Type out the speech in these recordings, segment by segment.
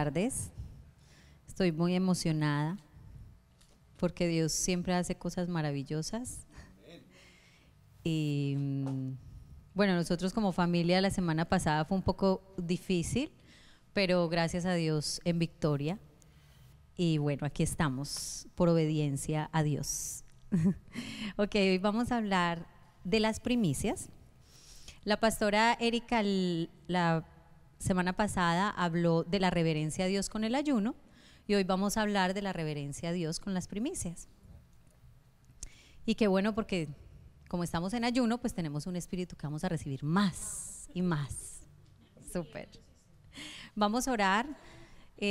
tardes. Estoy muy emocionada porque Dios siempre hace cosas maravillosas. Y bueno, nosotros como familia la semana pasada fue un poco difícil, pero gracias a Dios en victoria. Y bueno, aquí estamos por obediencia a Dios. Ok, hoy vamos a hablar de las primicias. La pastora Erika la semana pasada habló de la reverencia a Dios con el ayuno y hoy vamos a hablar de la reverencia a Dios con las primicias. Y qué bueno, porque como estamos en ayuno, pues tenemos un espíritu que vamos a recibir más y más. Súper. Vamos a orar.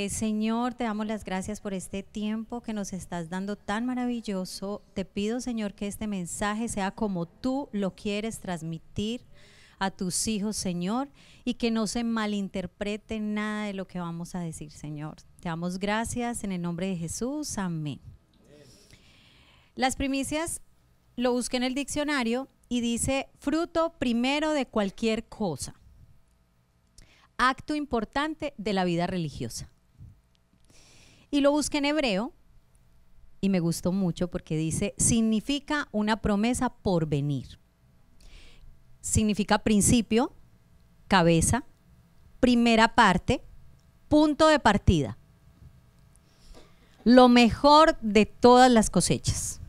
Señor, te damos las gracias por este tiempo que nos estás dando tan maravilloso. Te pido, Señor, que este mensaje sea como tú lo quieres transmitir a tus hijos, Señor, y que no se malinterprete nada de lo que vamos a decir, Señor. Te damos gracias en el nombre de Jesús. Amén. Las primicias lo busqué en el diccionario y dice fruto primero de cualquier cosa, acto importante de la vida religiosa. Y lo busqué en hebreo y me gustó mucho porque dice significa una promesa por venir. Significa principio, cabeza, primera parte, punto de partida. Lo mejor de todas las cosechas.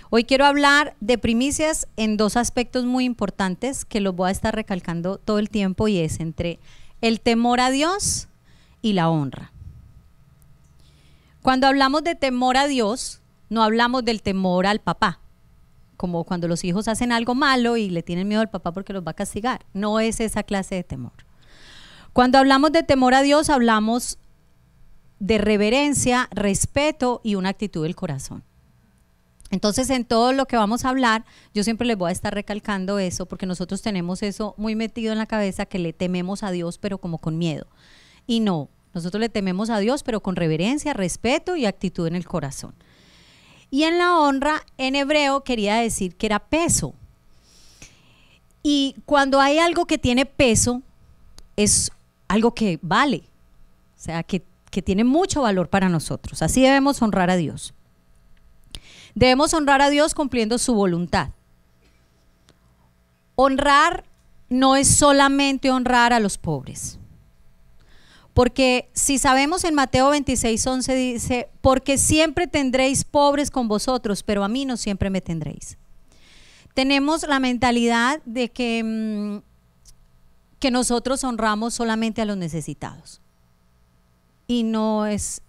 Hoy quiero hablar de primicias en dos aspectos muy importantes que los voy a estar recalcando todo el tiempo, y es entre el temor a Dios y la honra. Cuando hablamos de temor a Dios, no hablamos del temor al papá, como cuando los hijos hacen algo malo y le tienen miedo al papá porque los va a castigar. No es esa clase de temor. Cuando hablamos de temor a Dios, hablamos de reverencia, respeto y una actitud del corazón. Entonces, en todo lo que vamos a hablar, yo siempre les voy a estar recalcando eso, porque nosotros tenemos eso muy metido en la cabeza, que le tememos a Dios, pero como con miedo. Y no, nosotros le tememos a Dios, pero con reverencia, respeto y actitud en el corazón. Y en la honra, en hebreo, quería decir que era peso. Y cuando hay algo que tiene peso, es algo que vale, o sea, que tiene mucho valor para nosotros. Así debemos honrar a Dios. Debemos honrar a Dios cumpliendo su voluntad. Honrar no es solamente honrar a los pobres. Porque si sabemos en Mateo 26:11 dice, porque siempre tendréis pobres con vosotros, pero a mí no siempre me tendréis. Tenemos la mentalidad de que nosotros honramos solamente a los necesitados. Y no es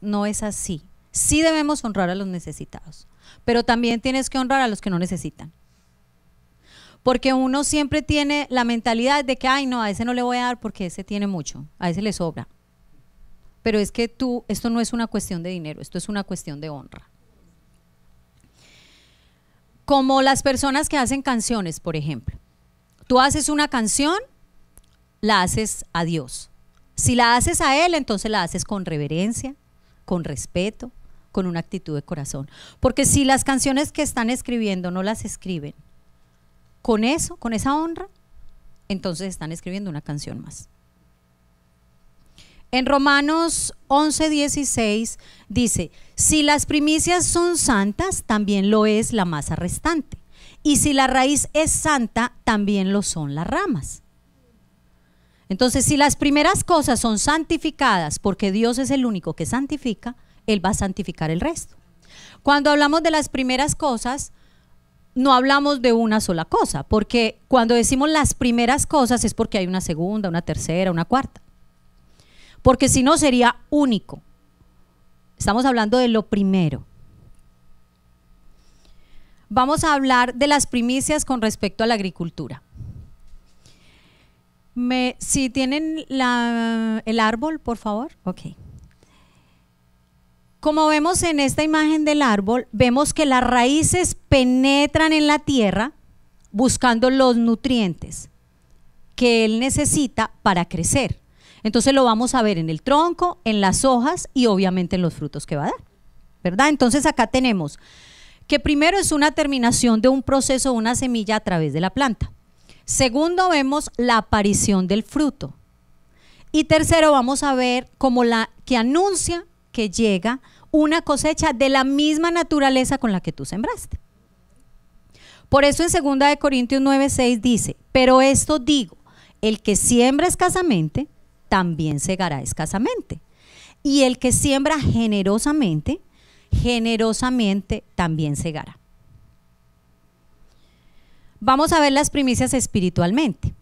así. Sí debemos honrar a los necesitados, pero también tienes que honrar a los que no necesitan. Porque uno siempre tiene la mentalidad de que, ay no, a ese no le voy a dar porque ese tiene mucho, a ese le sobra. Pero es que esto no es una cuestión de dinero, esto es una cuestión de honra. Como las personas que hacen canciones, por ejemplo. Tú haces una canción, la haces a Dios. Si la haces a Él, entonces la haces con reverencia, con respeto, con una actitud de corazón. Porque si las canciones que están escribiendo no las escriben con eso, con esa honra, entonces están escribiendo una canción más. En Romanos 11:16 dice, si las primicias son santas, también lo es la masa restante. Y si la raíz es santa, también lo son las ramas. Entonces, si las primeras cosas son santificadas, porque Dios es el único que santifica, Él va a santificar el resto. Cuando hablamos de las primeras cosas, no hablamos de una sola cosa, porque cuando decimos las primeras cosas es porque hay una segunda, una tercera, una cuarta. Porque si no sería único. Estamos hablando de lo primero. Vamos a hablar de las primicias con respecto a la agricultura. Si tienen el árbol, por favor. Ok. Como vemos en esta imagen del árbol, vemos que las raíces penetran en la tierra buscando los nutrientes que él necesita para crecer. Entonces lo vamos a ver en el tronco, en las hojas y obviamente en los frutos que va a dar, ¿verdad? Entonces acá tenemos que primero es una terminación de un proceso, una semilla a través de la planta. Segundo, vemos la aparición del fruto. Y tercero, vamos a ver como la que anuncia que llega una cosecha de la misma naturaleza con la que tú sembraste. Por eso en 2 Corintios 9:6 dice, pero esto digo, el que siembra escasamente, también segará escasamente. Y el que siembra generosamente, generosamente también segará. Vamos a ver las primicias espiritualmente.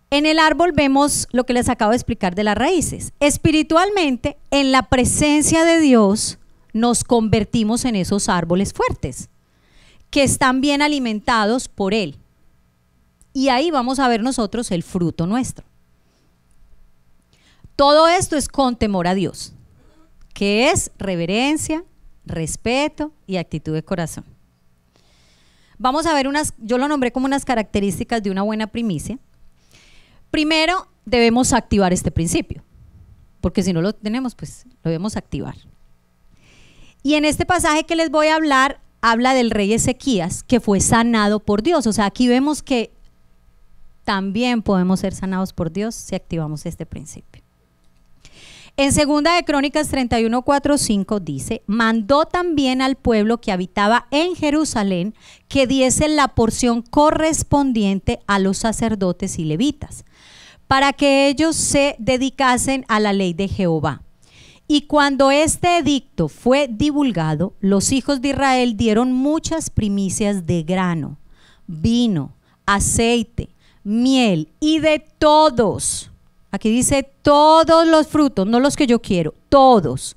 En el árbol vemos lo que les acabo de explicar de las raíces. Espiritualmente, en la presencia de Dios, nos convertimos en esos árboles fuertes, que están bien alimentados por Él. Y ahí vamos a ver nosotros el fruto nuestro. Todo esto es con temor a Dios, que es reverencia, respeto y actitud de corazón. Vamos a ver yo lo nombré como unas características de una buena primicia. Primero, debemos activar este principio, porque si no lo tenemos, pues lo debemos activar. Y en este pasaje que les voy a hablar, habla del rey Ezequías, que fue sanado por Dios. O sea, aquí vemos que también podemos ser sanados por Dios si activamos este principio. En 2 Crónicas 31:4-5 dice, mandó también al pueblo que habitaba en Jerusalén que diese la porción correspondiente a los sacerdotes y levitas, para que ellos se dedicasen a la ley de Jehová. Y cuando este edicto fue divulgado, los hijos de Israel dieron muchas primicias de grano, vino, aceite, miel y de todos. Aquí dice todos los frutos, no los que yo quiero, todos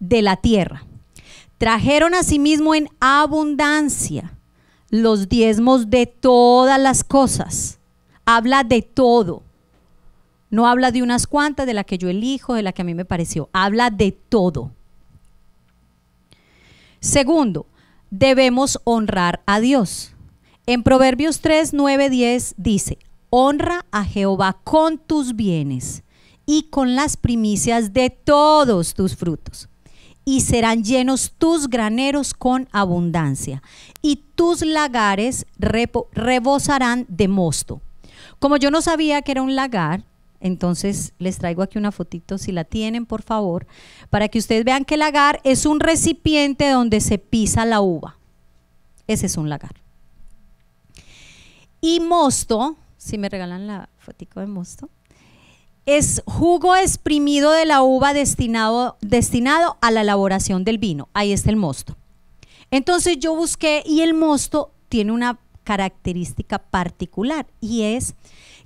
de la tierra. Trajeron asimismo en abundancia los diezmos de todas las cosas. Habla de todo. No habla de unas cuantas, de la que yo elijo, de la que a mí me pareció. Habla de todo. Segundo, debemos honrar a Dios. En Proverbios 3:9-10 dice, honra a Jehová con tus bienes y con las primicias de todos tus frutos, y serán llenos tus graneros con abundancia, y tus lagares rebosarán de mosto. Como yo no sabía que era un lagar, entonces les traigo aquí una fotito, si la tienen por favor, para que ustedes vean que el lagar es un recipiente donde se pisa la uva. Ese es un lagar. Y mosto, si me regalan la fotico de mosto, es jugo exprimido de la uva destinado a la elaboración del vino. Ahí está el mosto. Entonces yo busqué y el mosto tiene una característica particular, y es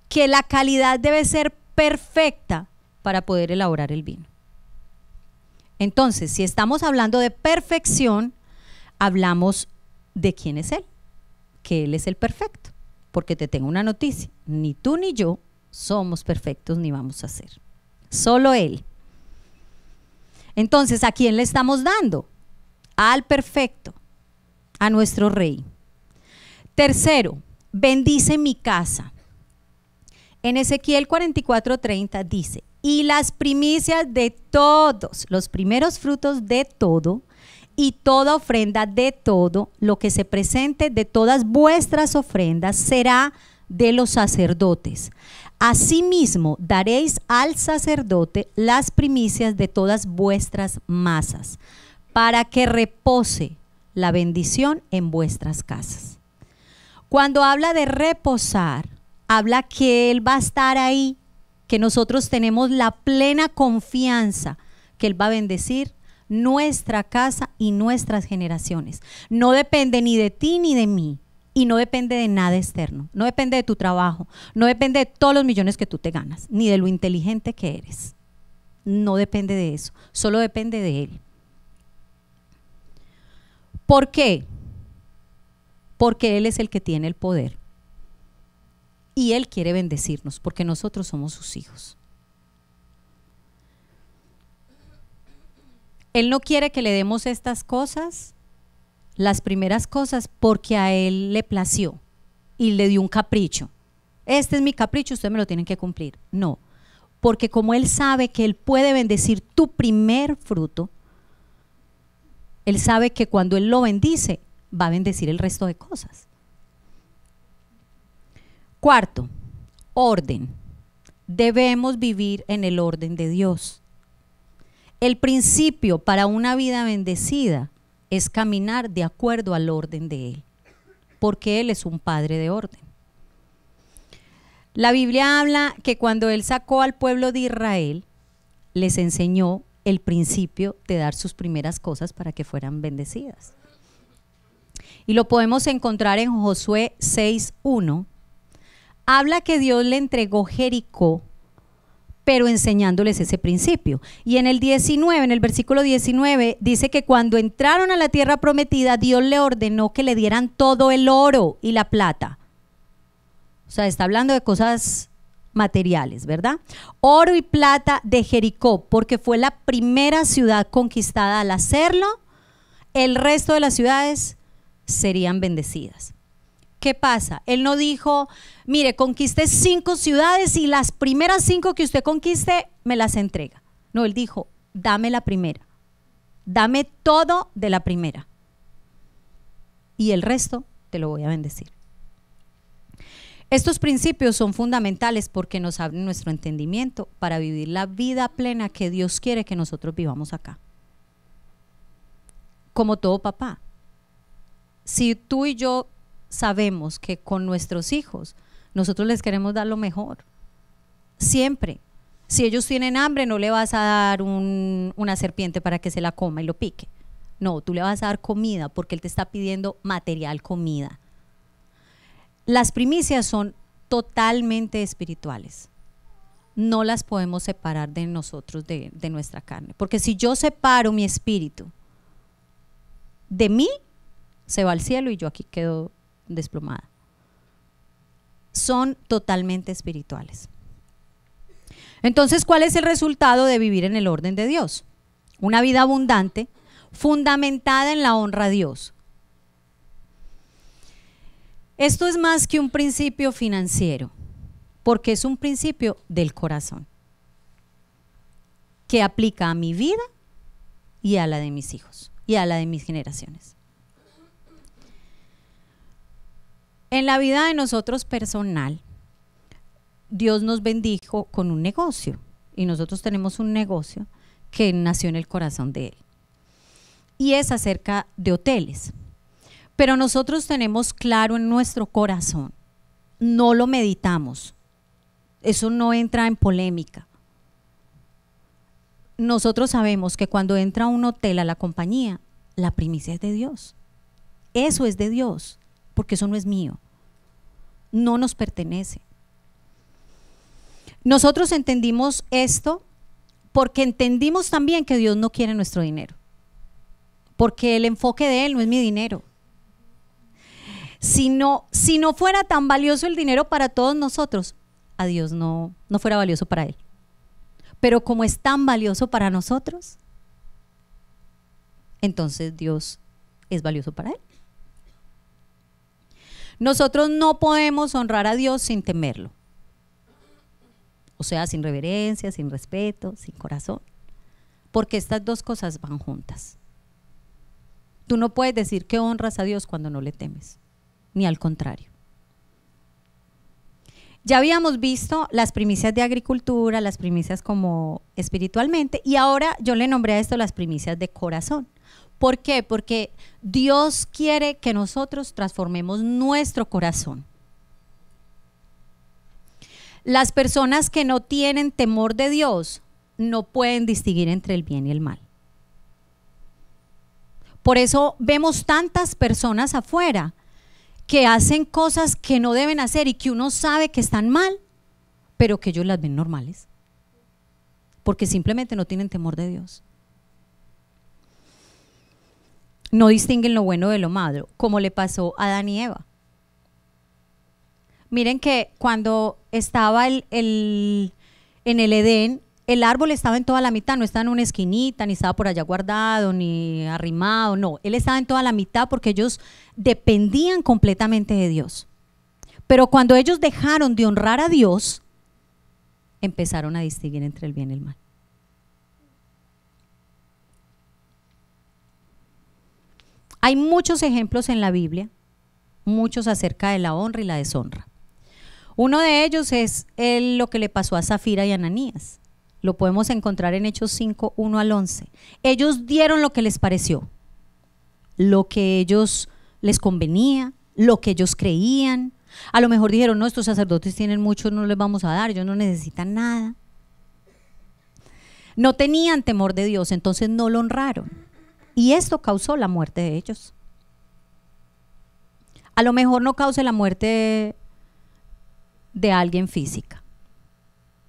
que la calidad debe ser perfecta para poder elaborar el vino. Entonces, si estamos hablando de perfección, hablamos de quién es Él, que Él es el perfecto. Porque te tengo una noticia, ni tú ni yo somos perfectos ni vamos a ser, solo Él. Entonces, ¿a quién le estamos dando? Al perfecto, a nuestro Rey. Tercero, bendice mi casa. En Ezequiel 44:30 dice, y las primicias de todos, los primeros frutos de todo, y toda ofrenda de todo lo que se presente de todas vuestras ofrendas será de los sacerdotes. Asimismo daréis al sacerdote las primicias de todas vuestras masas, para que repose la bendición en vuestras casas. Cuando habla de reposar, habla que Él va a estar ahí, que nosotros tenemos la plena confianza que Él va a bendecir nuestra casa y nuestras generaciones. No depende ni de ti ni de mí, y no depende de nada externo, no depende de tu trabajo, no depende de todos los millones que tú te ganas, ni de lo inteligente que eres. No depende de eso, solo depende de Él. ¿Por qué? Porque Él es el que tiene el poder, y Él quiere bendecirnos porque nosotros somos sus hijos. Él no quiere que le demos estas cosas, las primeras cosas, porque a Él le plació y le dio un capricho. Este es mi capricho, ustedes me lo tienen que cumplir. No, porque como Él sabe que Él puede bendecir tu primer fruto, Él sabe que cuando Él lo bendice, va a bendecir el resto de cosas. Cuarto, orden. debemos vivir en el orden de Dios. El principio para una vida bendecida es caminar de acuerdo al orden de Él, porque Él es un Padre de orden. La Biblia habla que cuando Él sacó al pueblo de Israel, les enseñó el principio de dar sus primeras cosas para que fueran bendecidas. Y lo podemos encontrar en Josué 6:1. Habla que Dios le entregó Jericó, pero enseñándoles ese principio. Y en el 19, en el versículo 19, dice que cuando entraron a la tierra prometida, Dios le ordenó que le dieran todo el oro y la plata. O sea, está hablando de cosas materiales, ¿verdad? Oro y plata de Jericó, porque fue la primera ciudad conquistada. Al hacerlo, el resto de las ciudades serían bendecidas. ¿Qué pasa? Él no dijo, mire, conquisté 5 ciudades y las primeras 5 que usted conquiste me las entrega. No, él dijo, dame la primera, dame todo de la primera y el resto te lo voy a bendecir. Estos principios son fundamentales porque nos abren nuestro entendimiento para vivir la vida plena que Dios quiere que nosotros vivamos acá. Como todo papá, si tú y yo sabemos que con nuestros hijos nosotros les queremos dar lo mejor, siempre. Si ellos tienen hambre, no le vas a dar una serpiente para que se la coma y lo pique. No, tú le vas a dar comida porque él te está pidiendo material, comida. Las primicias son totalmente espirituales. No las podemos separar de nosotros, de nuestra carne. Porque si yo separo mi espíritu de mí, se va al cielo y yo aquí quedo desplomada. Son totalmente espirituales. Entonces, ¿cuál es el resultado de vivir en el orden de Dios? Una vida abundante, fundamentada en la honra a Dios. Esto es más que un principio financiero, porque es un principio del corazón, que aplica a mi vida y a la de mis hijos y a la de mis generaciones. En la vida de nosotros personal, Dios nos bendijo con un negocio y nosotros tenemos un negocio que nació en el corazón de Él y es acerca de hoteles. Pero nosotros tenemos claro en nuestro corazón, no lo meditamos, eso no entra en polémica. Nosotros sabemos que cuando entra un hotel a la compañía, la primicia es de Dios. Eso es de Dios, porque eso no es mío, no nos pertenece. Nosotros entendimos esto porque entendimos también que Dios no quiere nuestro dinero, porque el enfoque de Él no es mi dinero. Si no fuera tan valioso el dinero para todos nosotros, a Dios no fuera valioso para Él. Pero como es tan valioso para nosotros, entonces Dios es valioso para Él. Nosotros no podemos honrar a Dios sin temerlo. O sea, sin reverencia, sin respeto, sin corazón. Porque estas dos cosas van juntas. Tú no puedes decir que honras a Dios cuando no le temes, ni al contrario. Ya habíamos visto las primicias de agricultura, las primicias como espiritualmente, y ahora yo le nombré a esto las primicias de corazón. ¿Por qué? Porque Dios quiere que nosotros transformemos nuestro corazón. Las personas que no tienen temor de Dios no pueden distinguir entre el bien y el mal. Por eso vemos tantas personas afuera que hacen cosas que no deben hacer y que uno sabe que están mal, pero que ellos las ven normales, porque simplemente no tienen temor de Dios. No distinguen lo bueno de lo malo, como le pasó a Adán y Eva. Miren que cuando estaba en el Edén, el árbol estaba en toda la mitad, no estaba en una esquinita, ni estaba por allá guardado, ni arrimado, no. Él estaba en toda la mitad porque ellos dependían completamente de Dios. Pero cuando ellos dejaron de honrar a Dios, empezaron a distinguir entre el bien y el mal. Hay muchos ejemplos en la Biblia, muchos acerca de la honra y la deshonra. Uno de ellos es lo que le pasó a Zafira y Ananías. Lo podemos encontrar en Hechos 5, 1 al 11. Ellos dieron lo que les pareció, lo que ellos les convenía, lo que ellos creían. A lo mejor dijeron, no, estos sacerdotes tienen mucho, no les vamos a dar, ellos no necesitan nada. No tenían temor de Dios, entonces no lo honraron. Y esto causó la muerte de ellos. A lo mejor no cause la muerte de alguien física,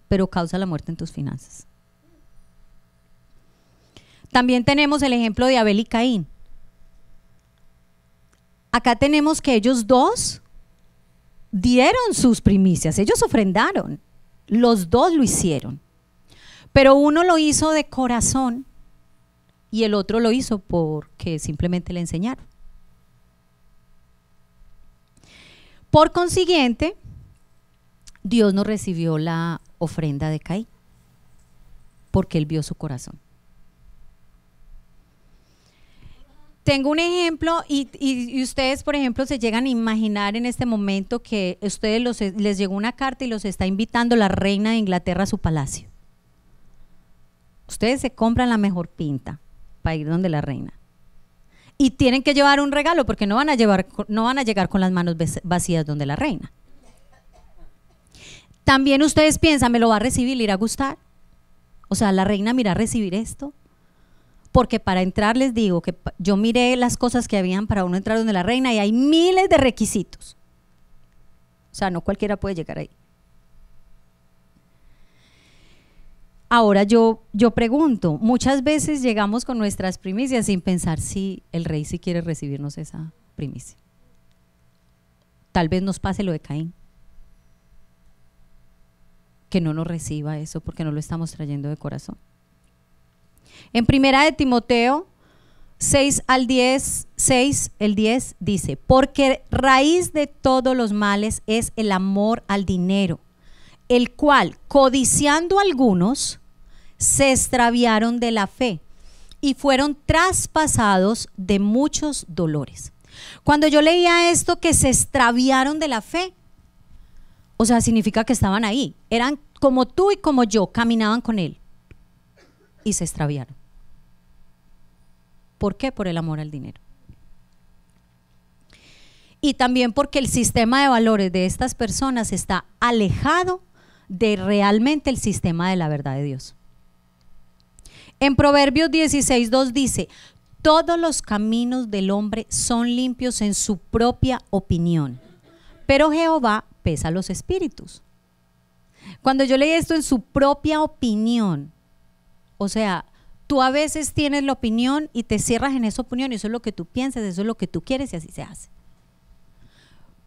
pero causa la muerte en tus finanzas. También tenemos el ejemplo de Abel y Caín. Acá tenemos que ellos dos dieron sus primicias, ellos ofrendaron, los dos lo hicieron, pero uno lo hizo de corazón y el otro lo hizo porque simplemente le enseñaron. Por consiguiente, Dios no recibió la ofrenda de Caín porque él vio su corazón. Tengo un ejemplo y ustedes, por ejemplo, se llegan a imaginar en este momento que a ustedes les llegó una carta y los está invitando la reina de Inglaterra a su palacio. Ustedes se compran la mejor pinta para ir donde la reina y tienen que llevar un regalo porque no van a llegar con las manos vacías donde la reina. También ustedes piensan, ¿me lo va a recibir? ¿Le irá a gustar? O sea, la reina mira a recibir esto. Porque para entrar, les digo que yo miré las cosas que habían para uno entrar donde la reina y hay miles de requisitos. O sea, no cualquiera puede llegar ahí. Ahora yo pregunto, muchas veces llegamos con nuestras primicias sin pensar si el rey sí quiere recibirnos esa primicia. Tal vez nos pase lo de Caín, que no nos reciba eso porque no lo estamos trayendo de corazón. En primera de Timoteo 6 al 10, 6, el 10 dice, porque raíz de todos los males es el amor al dinero, el cual, codiciando algunos, se extraviaron de la fe y fueron traspasados de muchos dolores. Cuando yo leía esto, que se extraviaron de la fe, o sea, significa que estaban ahí, eran como tú y como yo, caminaban con él y se extraviaron. ¿Por qué? Por el amor al dinero. Y también porque el sistema de valores de estas personas está alejado de realmente el sistema de la verdad de Dios. En Proverbios 16:2 dice, todos los caminos del hombre son limpios en su propia opinión, pero Jehová pesa los espíritus. Cuando yo leí esto, en su propia opinión, o sea, tú a veces tienes la opinión y te cierras en esa opinión y eso es lo que tú piensas, eso es lo que tú quieres y así se hace.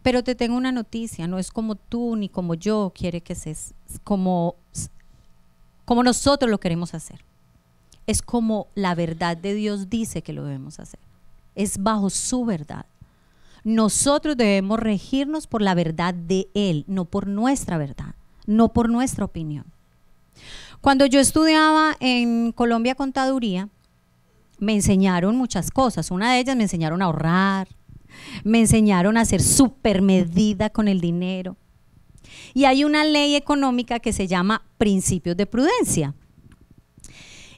Pero te tengo una noticia, no es como tú ni como yo quiere que sea, como nosotros lo queremos hacer. Es como la verdad de Dios dice que lo debemos hacer. Es bajo su verdad. Nosotros debemos regirnos por la verdad de Él, no por nuestra verdad, no por nuestra opinión. Cuando yo estudiaba en Colombia contaduría, me enseñaron muchas cosas. Una de ellas me enseñaron a ahorrar, me enseñaron a hacer súper medida con el dinero. Y hay una ley económica que se llama principios de prudencia.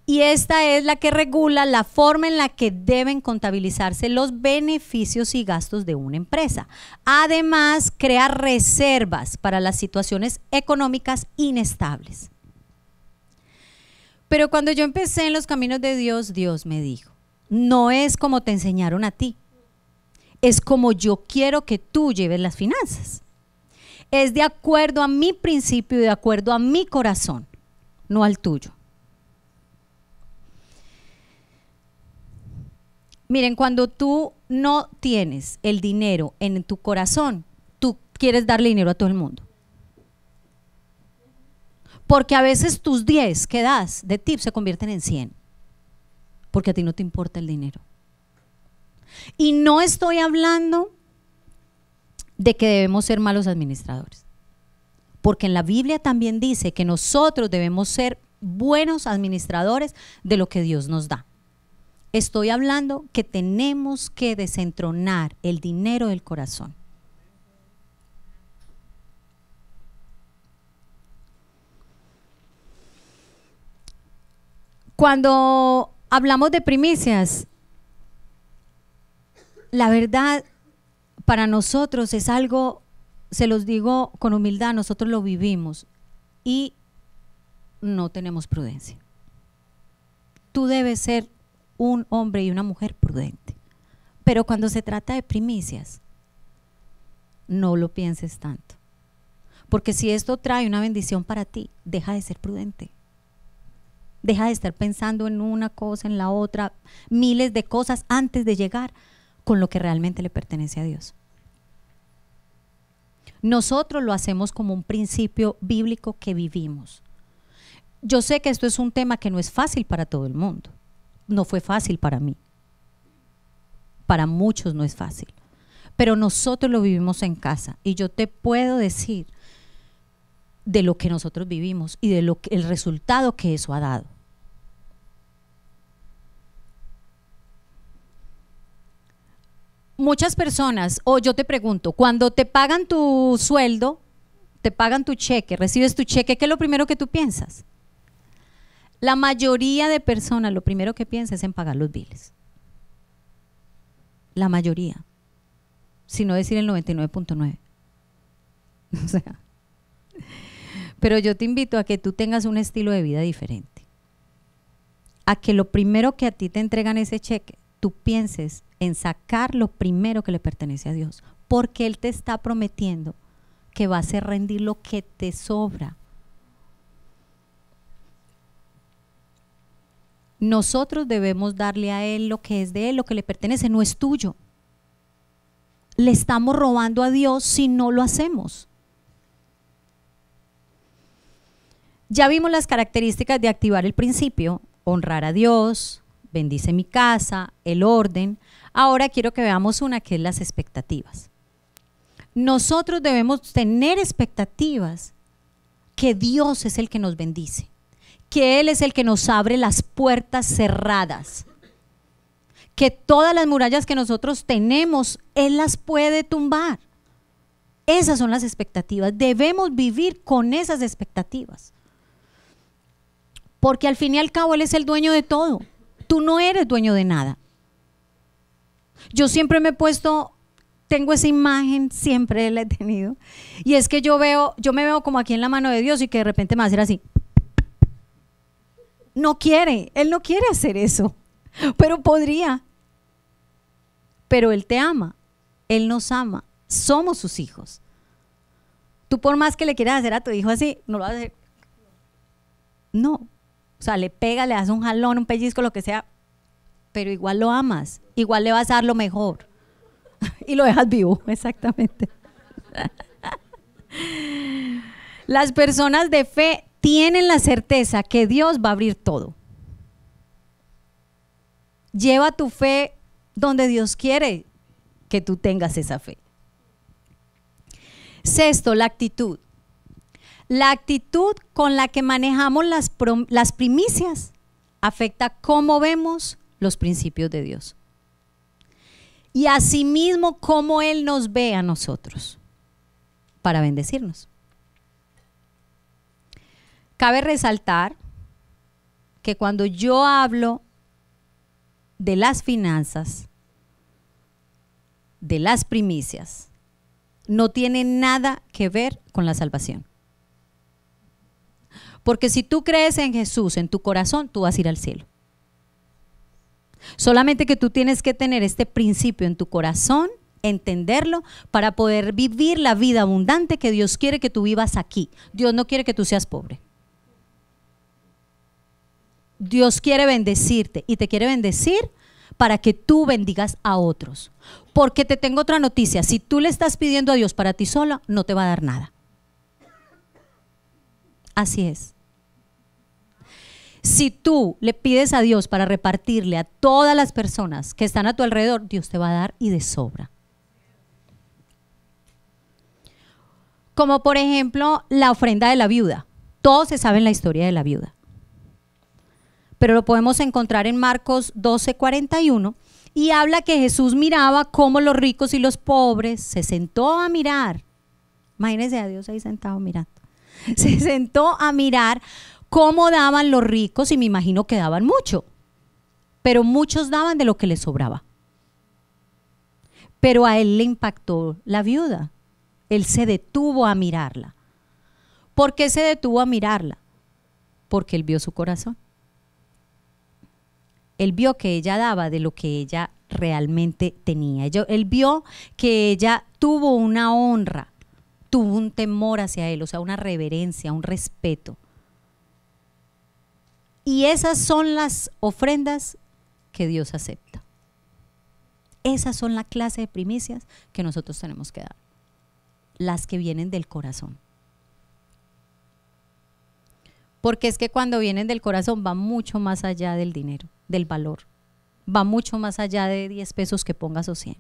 Y esta es la que regula la forma en la que deben contabilizarse los beneficios y gastos de una empresa. Además, crea reservas para las situaciones económicas inestables. Pero cuando yo empecé en los caminos de Dios, Dios me dijo, no es como te enseñaron a ti, es como yo quiero que tú lleves las finanzas. Es de acuerdo a mi principio y de acuerdo a mi corazón, no al tuyo. Miren, cuando tú no tienes el dinero en tu corazón, tú quieres darle dinero a todo el mundo. Porque a veces tus 10 que das de tips se convierten en 100. Porque a ti no te importa el dinero. Y no estoy hablando de que debemos ser malos administradores. Porque en la Biblia también dice que nosotros debemos ser buenos administradores de lo que Dios nos da. Estoy hablando que tenemos que desentronar el dinero del corazón. Cuando hablamos de primicias, la verdad para nosotros es algo, se los digo con humildad, nosotros lo vivimos y no tenemos prudencia. Tú debes ser un hombre y una mujer prudente, pero cuando se trata de primicias, no lo pienses tanto, porque si esto trae una bendición para ti, deja de ser prudente. Deja de estar pensando en una cosa, en la otra, miles de cosas antes de llegar con lo que realmente le pertenece a Dios. Nosotros lo hacemos como un principio bíblico que vivimos. Yo sé que esto es un tema que no es fácil para todo el mundo. No fue fácil para mí. Para muchos no es fácil. Pero nosotros lo vivimos en casa y yo te puedo decir de lo que nosotros vivimos y de el resultado que eso ha dado. Muchas personas, o yo te pregunto, cuando te pagan tu sueldo, te pagan tu cheque, recibes tu cheque, ¿qué es lo primero que tú piensas? La mayoría de personas lo primero que piensa es en pagar los biles. La mayoría, si no decir el 99.9. O sea, pero yo te invito a que tú tengas un estilo de vida diferente. A que lo primero que a ti te entregan ese cheque, tú pienses en sacar lo primero que le pertenece a Dios, porque Él te está prometiendo que va a hacer rendir lo que te sobra. Nosotros debemos darle a Él lo que es de Él, lo que le pertenece, no es tuyo. Le estamos robando a Dios si no lo hacemos. Ya vimos las características de activar el principio: honrar a Dios, bendice mi casa, el orden. Ahora quiero que veamos una que es las expectativas. Nosotros debemos tener expectativas que Dios es el que nos bendice, que Él es el que nos abre las puertas cerradas, que todas las murallas que nosotros tenemos, Él las puede tumbar. Esas son las expectativas. Debemos vivir con esas expectativas, porque al fin y al cabo Él es el dueño de todo. Tú no eres dueño de nada. Yo siempre me he puesto, tengo esa imagen, siempre la he tenido, y es que yo me veo como aquí en la mano de Dios y que de repente me va a hacer así. No quiere, Él no quiere hacer eso, pero podría. Pero Él te ama, Él nos ama, somos sus hijos. Tú por más que le quieras hacer a tu hijo así, no lo vas a hacer. No, o sea, le pega, le das un jalón, un pellizco, lo que sea, pero igual lo amas, igual le vas a dar lo mejor y lo dejas vivo, exactamente. Las personas de fe tienen la certeza que Dios va a abrir todo. Lleva tu fe donde Dios quiere que tú tengas esa fe. Sexto, la actitud. La actitud con la que manejamos las primicias afecta cómo vemos los principios de Dios. Y asimismo cómo Él nos ve a nosotros para bendecirnos. Cabe resaltar que cuando yo hablo de las finanzas, de las primicias, no tiene nada que ver con la salvación. Porque si tú crees en Jesús en tu corazón, tú vas a ir al cielo. Solamente que tú tienes que tener este principio en tu corazón, entenderlo, para poder vivir la vida abundante que Dios quiere que tú vivas aquí. Dios no quiere que tú seas pobre. Dios quiere bendecirte y te quiere bendecir para que tú bendigas a otros. Porque te tengo otra noticia: si tú le estás pidiendo a Dios para ti sola, no te va a dar nada. Así es. Si tú le pides a Dios para repartirle a todas las personas que están a tu alrededor, Dios te va a dar y de sobra. Como por ejemplo la ofrenda de la viuda. Todos se saben la historia de la viuda, pero lo podemos encontrar en Marcos 12:41, y habla que Jesús miraba cómo los ricos y los pobres, se sentó a mirar. Imagínense a Dios ahí sentado mirando. Se sentó a mirar ¿Cómo daban los ricos? Y me imagino que daban mucho, pero muchos daban de lo que les sobraba. Pero a él le impactó la viuda. Él se detuvo a mirarla. ¿Por qué se detuvo a mirarla? Porque él vio su corazón. Él vio que ella daba de lo que ella realmente tenía. Él vio que ella tuvo una honra, tuvo un temor hacia él, o sea, una reverencia, un respeto. Y esas son las ofrendas que Dios acepta. Esas son la clase de primicias que nosotros tenemos que dar. Las que vienen del corazón. Porque es que cuando vienen del corazón va mucho más allá del dinero, del valor. Va mucho más allá de 10 pesos que pongas o 100.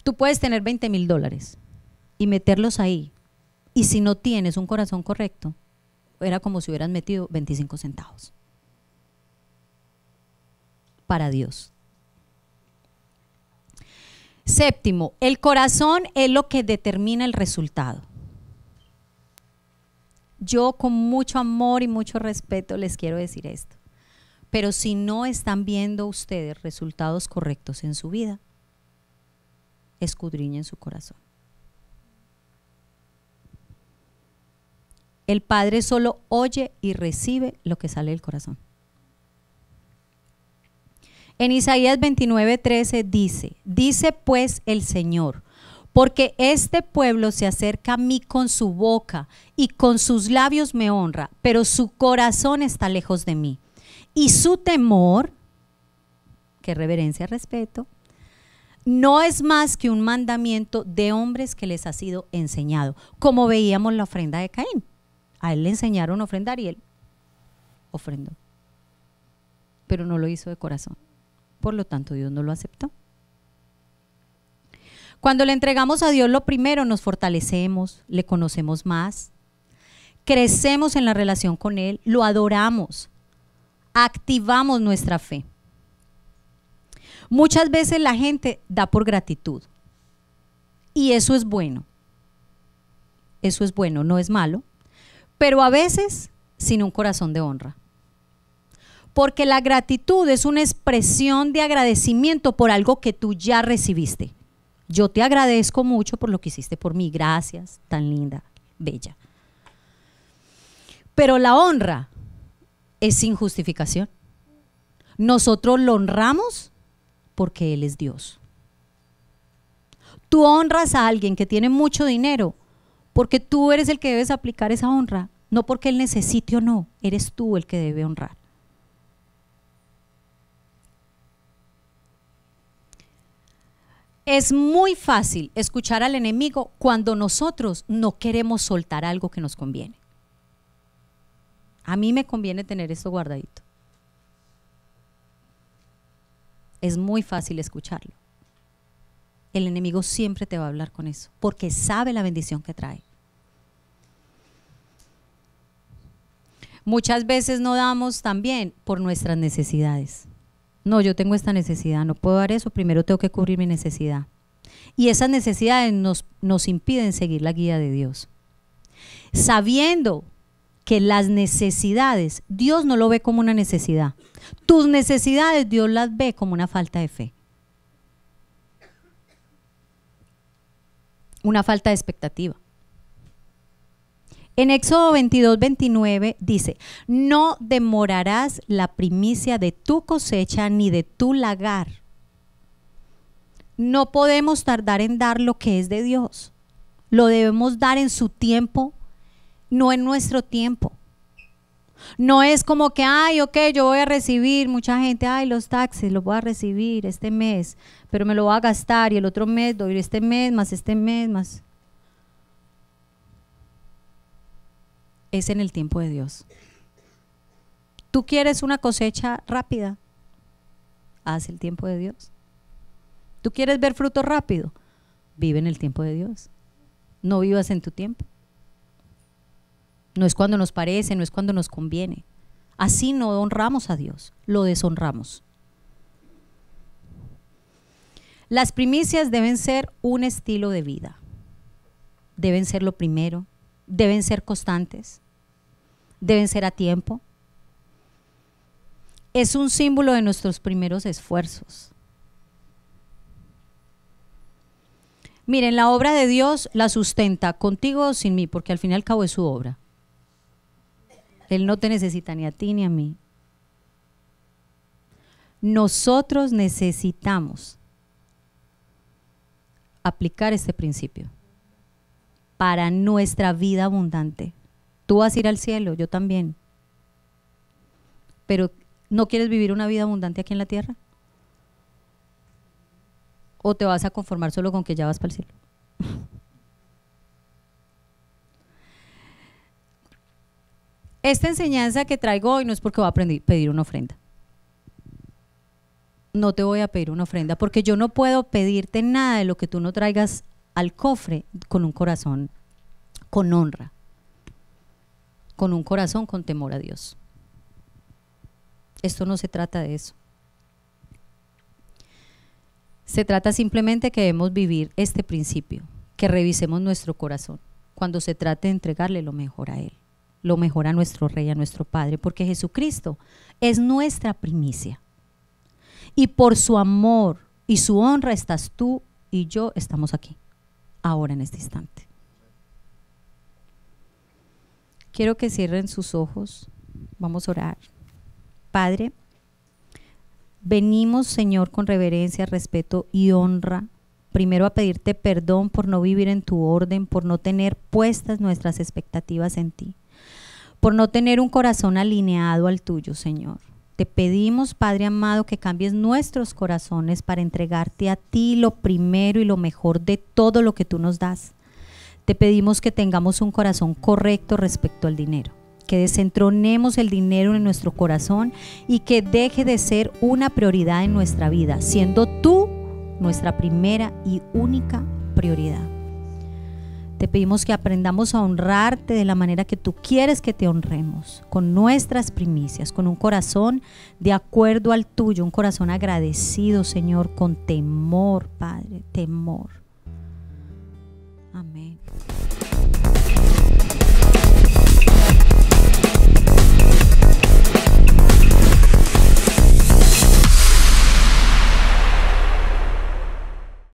Tú puedes tener $20,000 y meterlos ahí. Y si no tienes un corazón correcto, era como si hubieras metido 25 centavos. Para Dios. Séptimo, el corazón es lo que determina el resultado. Yo con mucho amor y mucho respeto les quiero decir esto. Pero si no están viendo ustedes resultados correctos en su vida, escudriñen su corazón. El Padre solo oye y recibe lo que sale del corazón. En Isaías 29:13 dice pues el Señor, porque este pueblo se acerca a mí con su boca y con sus labios me honra, pero su corazón está lejos de mí. Y su temor, que reverencia, respeto, no es más que un mandamiento de hombres que les ha sido enseñado, como veíamos la ofrenda de Caín. A él le enseñaron a ofrendar y él ofrendó, pero no lo hizo de corazón. Por lo tanto, Dios no lo aceptó. Cuando le entregamos a Dios lo primero, nos fortalecemos, le conocemos más, crecemos en la relación con Él, lo adoramos, activamos nuestra fe. Muchas veces la gente da por gratitud y eso es bueno. Eso es bueno, no es malo, pero a veces sin un corazón de honra. Porque la gratitud es una expresión de agradecimiento por algo que tú ya recibiste. Yo te agradezco mucho por lo que hiciste por mí. Gracias, tan linda, bella. Pero la honra es sin justificación. Nosotros lo honramos porque Él es Dios. Tú honras a alguien que tiene mucho dinero porque tú eres el que debes aplicar esa honra, no porque Él necesite o no, eres tú el que debe honrar. Es muy fácil escuchar al enemigo cuando nosotros no queremos soltar algo que nos conviene. A mí me conviene tener esto guardadito. Es muy fácil escucharlo. El enemigo siempre te va a hablar con eso, porque sabe la bendición que trae. Muchas veces no damos también por nuestras necesidades. No, yo tengo esta necesidad, no puedo dar eso, primero tengo que cubrir mi necesidad. Y esas necesidades nos impiden seguir la guía de Dios. Sabiendo que las necesidades, Dios no lo ve como una necesidad. Tus necesidades Dios las ve como una falta de fe. Una falta de expectativa. En Éxodo 22:29 dice, no demorarás la primicia de tu cosecha ni de tu lagar. No podemos tardar en dar lo que es de Dios. Lo debemos dar en su tiempo, no en nuestro tiempo. No es como que, ay, ok, yo voy a recibir, mucha gente, ay, los taxis los voy a recibir este mes, pero me lo voy a gastar y el otro mes doy este mes más. Es en el tiempo de Dios. ¿Tú quieres una cosecha rápida? Haz el tiempo de Dios. ¿Tú quieres ver fruto rápido? Vive en el tiempo de Dios. No vivas en tu tiempo. No es cuando nos parece, no es cuando nos conviene. Así no honramos a Dios, lo deshonramos. Las primicias deben ser un estilo de vida. Deben ser lo primero. deben ser constantes, deben ser a tiempo. Es un símbolo de nuestros primeros esfuerzos. Miren, la obra de Dios la sustenta contigo o sin mí, porque al fin y al cabo es su obra. Él no te necesita ni a ti ni a mí. Nosotros necesitamos aplicar este principio para nuestra vida abundante. Tú vas a ir al cielo, yo también. Pero ¿no quieres vivir una vida abundante aquí en la tierra? ¿O te vas a conformar solo con que ya vas para el cielo? Esta enseñanza que traigo hoy no es porque voy a pedir una ofrenda. No te voy a pedir una ofrenda porque yo no puedo pedirte nada de lo que tú no traigas al cofre con un corazón con honra, con un corazón con temor a Dios. Esto no se trata de eso. Se trata simplemente que debemos vivir este principio, que revisemos nuestro corazón cuando se trate de entregarle lo mejor a Él, lo mejor a nuestro Rey, a nuestro Padre, porque Jesucristo es nuestra primicia. Y por su amor y su honra estás tú y yo estamos aquí, ahora en este instante. Quiero que cierren sus ojos, vamos a orar. Padre, venimos, Señor, con reverencia, respeto y honra, primero a pedirte perdón por no vivir en tu orden, por no tener puestas nuestras expectativas en ti, por no tener un corazón alineado al tuyo, Señor. Te pedimos, Padre amado, que cambies nuestros corazones para entregarte a ti lo primero y lo mejor de todo lo que tú nos das. Te pedimos que tengamos un corazón correcto respecto al dinero, que desentronemos el dinero en nuestro corazón y que deje de ser una prioridad en nuestra vida, siendo tú nuestra primera y única prioridad. Te pedimos que aprendamos a honrarte de la manera que tú quieres que te honremos, con nuestras primicias, con un corazón de acuerdo al tuyo, un corazón agradecido, Señor, con temor, Padre, temor. Amén.